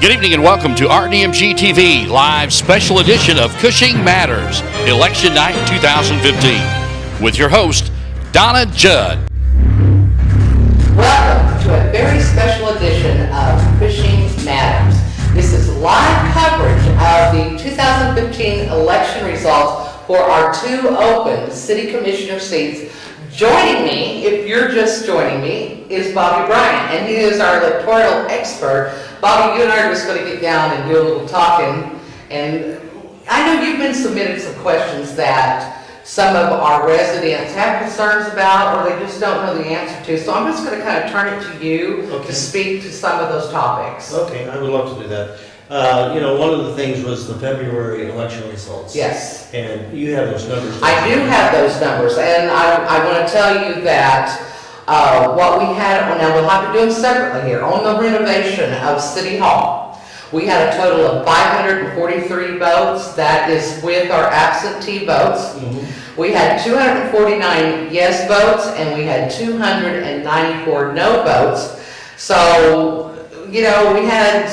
Good evening and welcome to RDMG TV, live special edition of Cushing Matters, Election Night 2015, with your host, Donna Judd. Welcome to a very special edition of Cushing Matters. This is live coverage of the 2015 election results for our two open city commissioner seats. Joining me, if you're just joining me, is Bobby Bryant, and he is our electoral expert. Bobby, you and I are just going to get down and do a little talking, and I know you've been submitted some questions that some of our residents have concerns about, or they just don't know the answer to, so I'm just going to kind of turn it to you to speak to some of those topics. Okay, I would love to do that. One of the things was the February election results. Yes. And you have those numbers. I do have those numbers, and I want to tell you that what we had, now we'll have to do them separately here, on the renovation of City Hall, we had a total of 543 votes. That is with our absentee votes. Mm-hmm. We had 249 yes votes, and we had 294 no votes. So, we had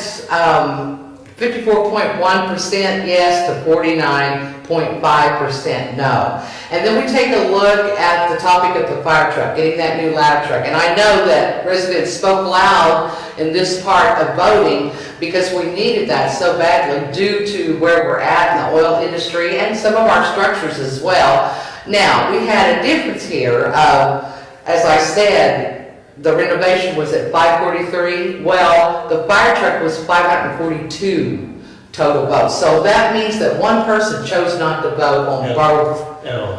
54.1% yes to 49.5% no. And then we take a look at the topic of the fire truck, getting that new ladder truck. And I know that residents spoke loud in this part of voting because we needed that so badly due to where we're at in the oil industry and some of our structures as well. Now, we had a difference here. As I said, the renovation was at 543. Well, the fire truck was 542 total votes. So that means that one person chose not to vote on both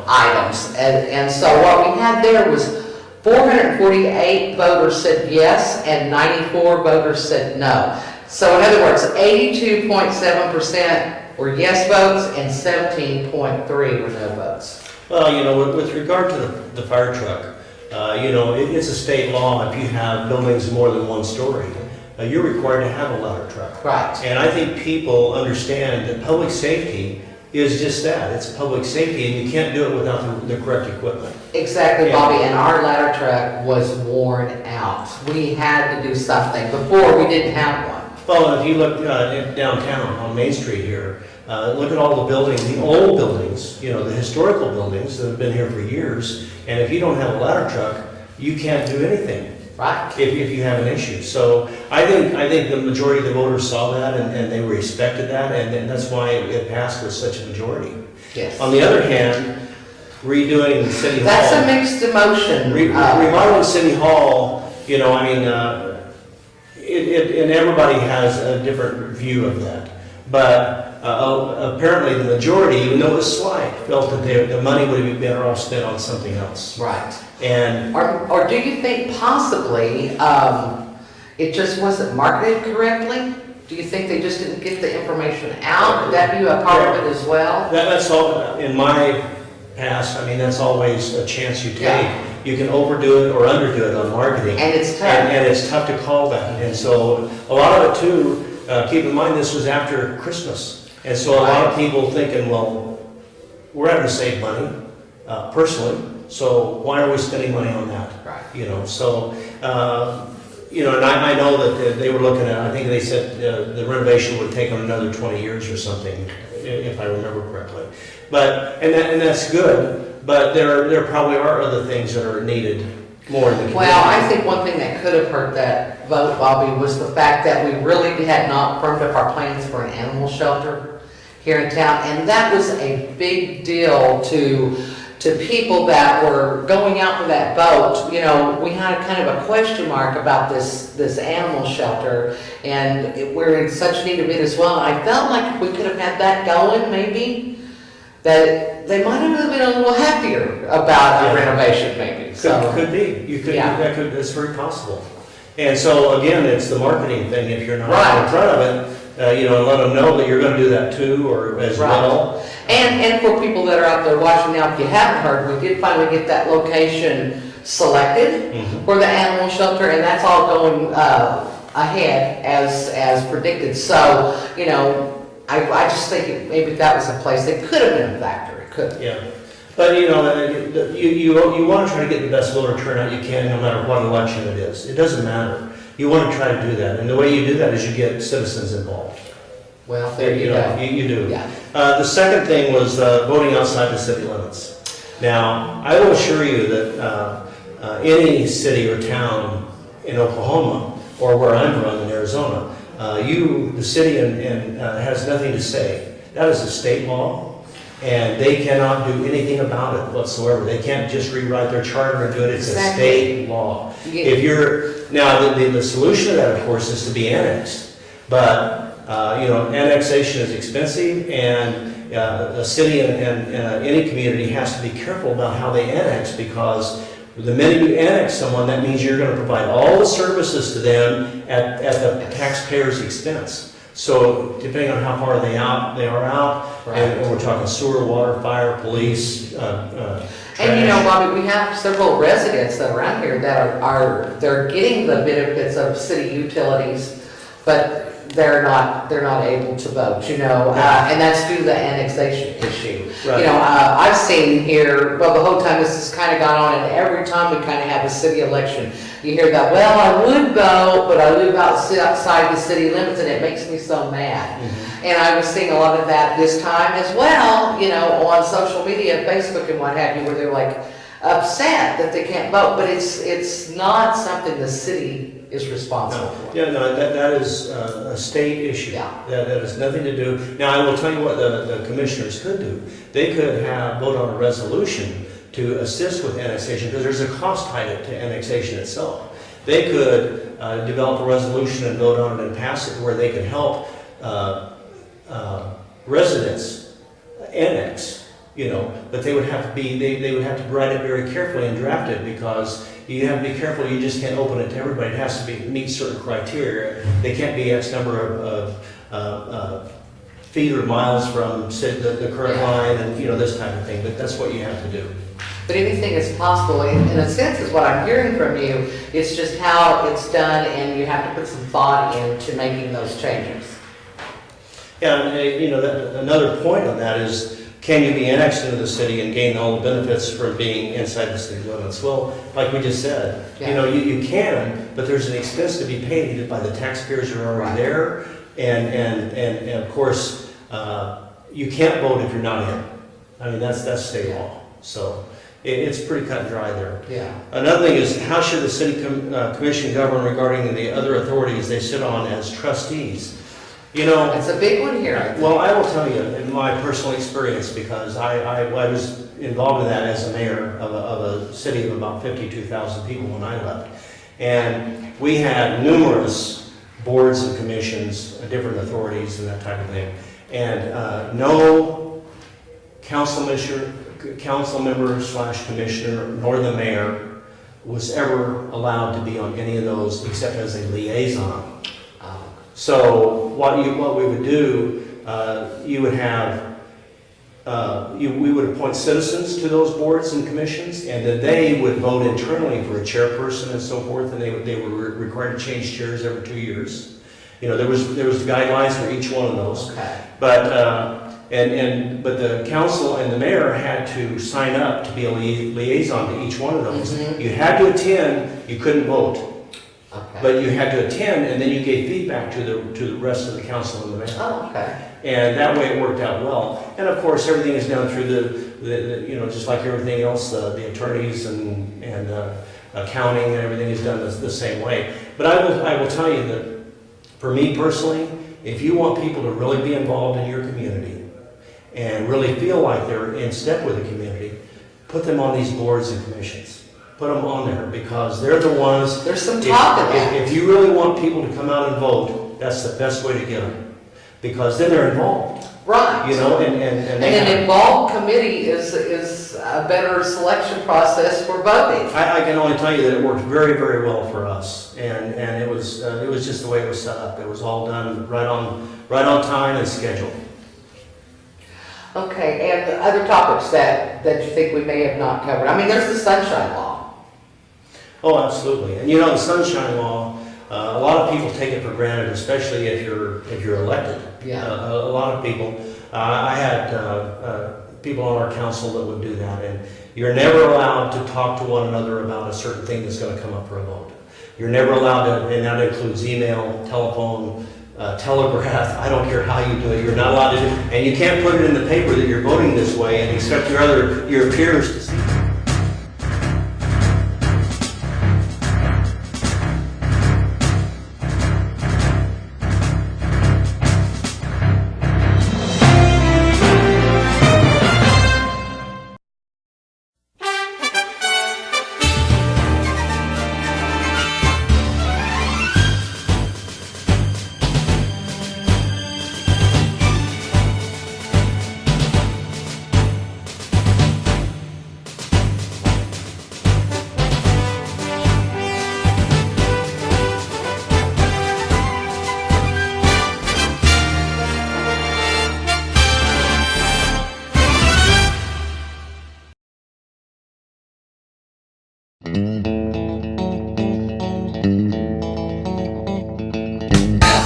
items. And so what we had there was 448 voters said yes and 94 voters said no. So in other words, 82.7% were yes votes and 17.3 were no votes. Well, with regard to the fire truck, it's a state law. If you have buildings more than one story, you're required to have a ladder truck. Right. And I think people understand that public safety is just that. It's public safety, and you can't do it without the correct equipment. Exactly, Bobby. And our ladder truck was worn out. We had to do something. Before, we didn't have one. Well, if you look downtown on Main Street here, look at all the buildings, the old buildings, the historical buildings that have been here for years, and if you don't have a ladder truck, you can't do anything. Right. If you have an issue. So I think the majority of the voters saw that and they respected that, and that's why it passed with such a majority. Yes. On the other hand, redoing City Hall. That's a mixed emotion. Remodeling City Hall, and everybody has a different view of that. But apparently the majority, even though it was slight, felt that the money would be better off spent on something else. Right. And or do you think possibly it just wasn't marketed correctly? Do you think they just didn't get the information out? Would that be a part of it as well? That's all in my past. I mean, that's always a chance you take. Yeah. You can overdo it or underdo it on marketing. And it's tough. And it's tough to call that. And so a lot of it too, keep in mind this was after Christmas. And so a lot of people thinking, well, we're having to save money, personally, so why are we spending money on that? Right. And I know that they were looking at, I think they said the renovation would take them another 20 years or something, if I remember correctly. And that's good, but there probably are other things that are needed more in the community. Well, I think one thing that could have hurt that vote, Bobby, was the fact that we really had not firmed up our plans for an animal shelter here in town, and that was a big deal to people that were going out for that vote. We had a kind of a question mark about this animal shelter, and we're in such need of it as well. And I felt like if we could have had that going, maybe, that they might have been a little happier about a renovation, maybe. Could be. That's very possible. And so again, it's the marketing thing. If you're not in front of it, and let them know that you're going to do that too, or as well. And for people that are out there watching now, if you haven't heard, we did finally get that location selected for the animal shelter, and that's all going ahead as predicted. So, I just think maybe that was a place that could have been a factor. It could. Yeah. But you want to try to get the best voter turnout you can, no matter what election it is. It doesn't matter. You want to try to do that, and the way you do that is you get citizens involved. Well, there you know, go. you do. Yeah. The second thing was voting outside the city limits. Now, I will assure you that any city or town in Oklahoma, or where I'm from in Arizona, the city has nothing to say. That is a state law, and they cannot do anything about it whatsoever. They can't just rewrite their charter and do it. It's Exactly. a state law. If you're now, the solution to that, of course, is to be annexed, but annexation is expensive, and a city and any community has to be careful about how they annex, because the minute you annex someone, that means you're going to provide all the services to them at the taxpayer's expense. So depending on how far they are out, Right. and we're talking sewer, water, fire, police, trash. And Bobby, we have several residents that are around here that they're getting the benefits of city utilities, but they're not able to vote, and that's due to the annexation issue. Right. I've seen here, well, the whole time this has kind of gone on, and every time we kind of have a city election, you hear that, well, I would vote, but I live outside the city limits, and it makes me so mad. Mm-hmm. And I was seeing a lot of that this time as well, on social media, Facebook and what have you, where they're like upset that they can't vote, but it's not something the city is responsible for. Yeah, no, that is a state issue. Yeah. That has nothing to do. Now, I will tell you what the commissioners could do. They could vote on a resolution to assist with annexation, because there's a cost tied to annexation itself. They could develop a resolution and vote on it and pass it, where they could help residents annex. But they would have to they would have to write it very carefully and draft it, because you have to be careful. You just can't open it to everybody. It has to meet certain criteria. They can't be X number of feet or miles from the current line, and this type of thing. But that's what you have to do. But anything is possible, in a sense, is what I'm hearing from you. It's just how it's done, and you have to put some thought into making those changes. Yeah, and another point on that is, can you be annexed into the city and gain all the benefits from being inside the city limits? Well, like we just said, Yeah. you can, but there's an expense to be paid by the taxpayers who are already Right. there, and of course, you can't vote if you're not in. I mean, that's state law. So it's pretty cut and dry there. Yeah. Another thing is, how should the city commission govern regarding the other authorities they sit on as trustees? It's a big one here, I think. Well, I will tell you, in my personal experience, because I was involved in that as a mayor of a city of about 52,000 people when I left. And we had numerous boards and commissions, different authorities and that type of thing. And no council member / commissioner, nor the mayor was ever allowed to be on any of those except as a liaison. So what we would do, you would have, we would appoint citizens to those boards and commissions, and then they would vote internally for a chairperson and so forth, and they were required to change chairs every 2 years. There was guidelines for each one of those. Okay. But but the council and the mayor had to sign up to be a liaison to each one of those. Mhm. You had to attend. You couldn't vote. Okay. But you had to attend, and then you gave feedback to the rest of the council and the mayor. Oh, okay. And that way it worked out well. And of course, everything is done through the just like everything else, the attorneys and accounting and everything is done the same way. But I will tell you that for me personally, if you want people to really be involved in your community and really feel like they're in step with the community, put them on these boards and commissions. Put them on there, because they're the ones. There's some talk of that. If you really want people to come out and vote, that's the best way to get them, because then they're involved. Right. And an involved committee is a better selection process for voting. I can only tell you that it worked very, very well for us, and it was just the way it was set up. It was all done right on time and schedule. Okay, and other topics that you think we may have not covered? I mean, there's the sunshine law. Oh, absolutely. And the sunshine law, a lot of people take it for granted, especially if you're elected. Yeah. A lot of people. I had people on our council that would do that, and you're never allowed to talk to one another about a certain thing that's going to come up for a vote. You're never allowed to, and that includes email, telephone, telegraph, I don't care how you do it, you're not allowed to do it. And you can't put it in the paper that you're voting this way and expect your peers to see it.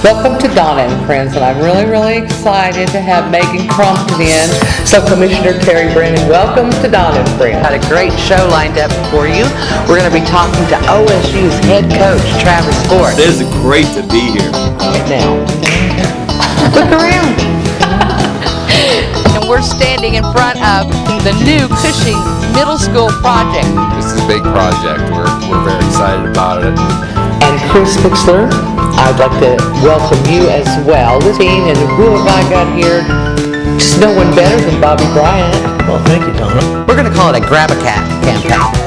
Welcome to Donna and Friends, and I'm really excited to have Megan Crompton in. So Commissioner Terry Brennan, welcome to Donna and Friends. Had a great show lined up for you. We're going to be talking to OSU's head coach, Travis Ford. It is great to be here. Now, look around. And we're standing in front of the new Cushing Middle School project. This is a big project. We're very excited about it. And Chris Fixler, I'd like to welcome you as well. This team, and who have I got here? Just no one better than Bobby Bryant. Well, thank you, Donna. We're going to call it a Grab-A-Cat campaign.